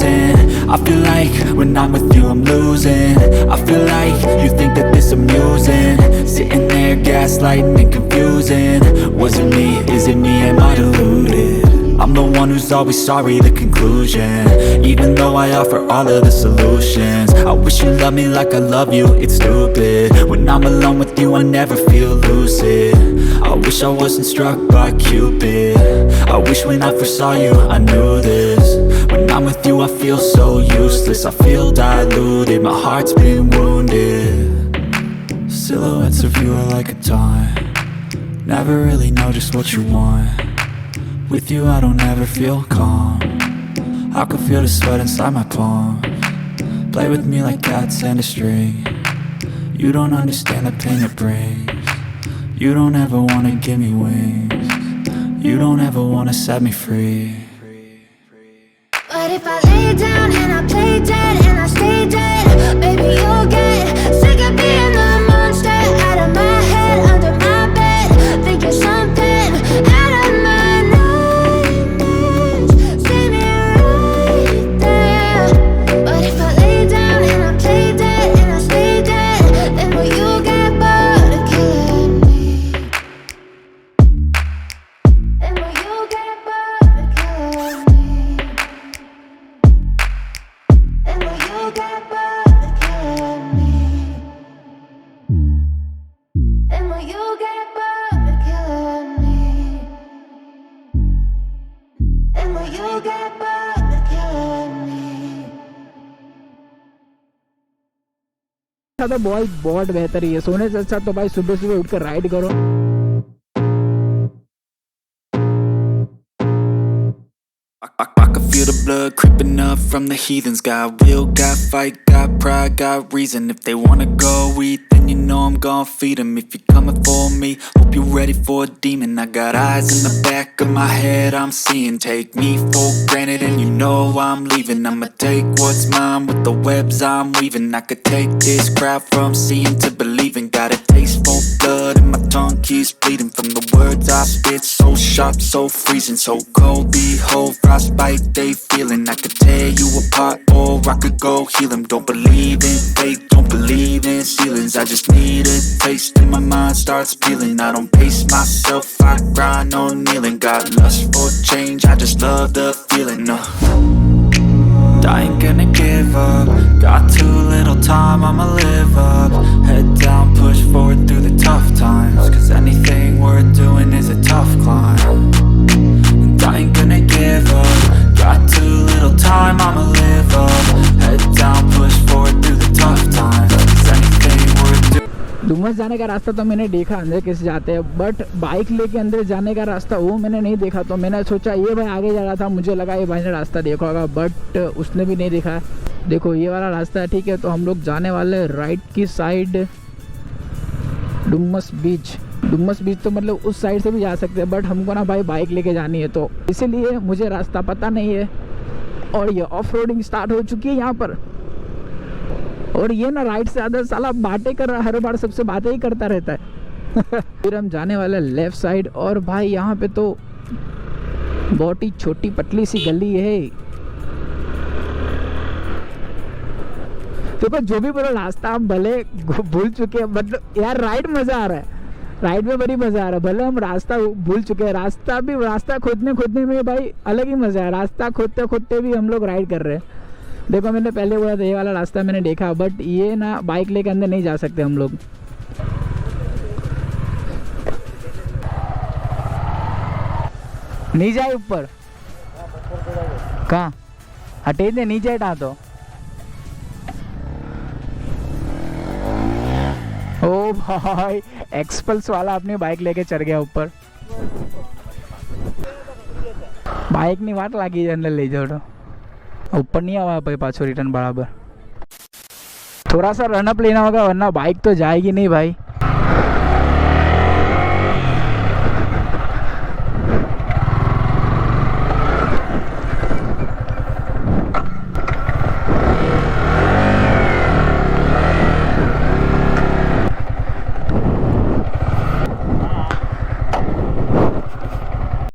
confusing. I feel like when I'm with you I'm losing. I feel like you think that this amusing. Sitting there gaslighting and confusing. Was it me? Is it me? Am I deluded? I'm the one who's always sorry, the conclusion. Even though I offer all of the solutions. I wish you loved me like I love you, it's stupid. When I'm alone with you I never feel lucid. I wish I wasn't struck by Cupid. I wish when I first saw you I knew this. When I'm with you I feel so useless. I feel diluted, my heart's been wounded. Silhouettes of you are like a taunt. Never really know just what you want. With you I don't ever feel calm. I can feel the sweat inside my palm. Play with me like cats and a string. You don't understand the pain it brings. You don't ever wanna give me wings. You don't ever wanna set me free. But if I lay down and I play dead and I stay dead, baby you'll get sick of being the monster out of my head, under my bed, thinking something out of my तो भाई बहुत बेहतर ही है। सोने से अच्छा तो भाई सुबह सुबह उठकर राइड करो। I can feel the blood creeping up from the heathens. Got will, got fight, got pride, got reason. If they wanna go eat, then you know I'm gon' feed them. If you're coming for me, hope you're ready for a demon. I got eyes in the back of my head, I'm seeing. Take me for granted and you know I'm leaving. I'ma take what's mine with the webs I'm weaving. I could take this crowd from seeing to believing. Got a taste for blood and my tongue keeps bleeding from the words I spit. So sharp, so freezing, so cold. Behold, frostbite they feeling. I could tear you apart or I could go heal them. Don't believe in fate, don't believe in ceilings. I just need a taste and my mind starts peeling. I don't pace myself, I grind on kneeling. Got lust for change, I just love the feeling. I ain't gonna give up. Got too little time, I'ma live up. Head down, push forward through the tough times. Cause anything worth doing is a tough climb. And I ain't gonna give up. Got too little time, I'ma live up. Head down, push forward through the tough times. Cause anything worth doing. Dumas जाने का रास्ता तो मैंने देखा अंदर कैसे जाते हैं, बट बाइक लेके अंदर जाने का रास्ता वो मैंने नहीं देखा। तो मैंने सोचा ये भाई आगे जा रहा था, मुझे लगा ये भाई ने रास्ता देखा होगा, बट उसने भी नहीं देखा। देखो ये वाला रास्ता है, ठीक है। तो हम लोग जाने वाले राइट की साइड डुमस बीच। डुमस बीच तो मतलब उस साइड से भी जा सकते हैं, बट हमको ना भाई बाइक लेके जानी है, तो इसीलिए मुझे रास्ता पता नहीं है। और ये ऑफ रोडिंग स्टार्ट हो चुकी है यहाँ पर। और ये ना राइट से आधा साला बातें कर रहा, हर बार सबसे बातें ही करता रहता है। फिर हम जाने वाले लेफ्ट साइड। और भाई यहाँ पे तो बहुत ही छोटी पतली सी गली है। देखो जो भी बोलो रास्ता हम भले भूल चुके हैं, मतलब यार राइड मजा आ रहा है, राइड में बड़ी मजा आ रहा है। भले हम रास्ता भूल चुके हैं, रास्ता खोदने में भाई अलग ही मजा है। रास्ता खोदते खोदते भी हम लोग राइड कर रहे हैं। देखो मैंने पहले बोला था ये वाला रास्ता मैंने देखा, बट ये ना बाइक लेके अंदर नहीं जा सकते हम लोग। नहीं जाए ऊपर कहाँ हटे दे, नीचे हटा दो। ओ भाई एक्सपल्स वाला अपनी बाइक लेके चढ़ गया ऊपर। बाइक नहीं वाट लागी अंदर ले जाओ तो ऊपर नहीं आवा भाई, पाछो रिटर्न बराबर। थोड़ा सा रनअप लेना होगा वरना बाइक तो जाएगी नहीं भाई।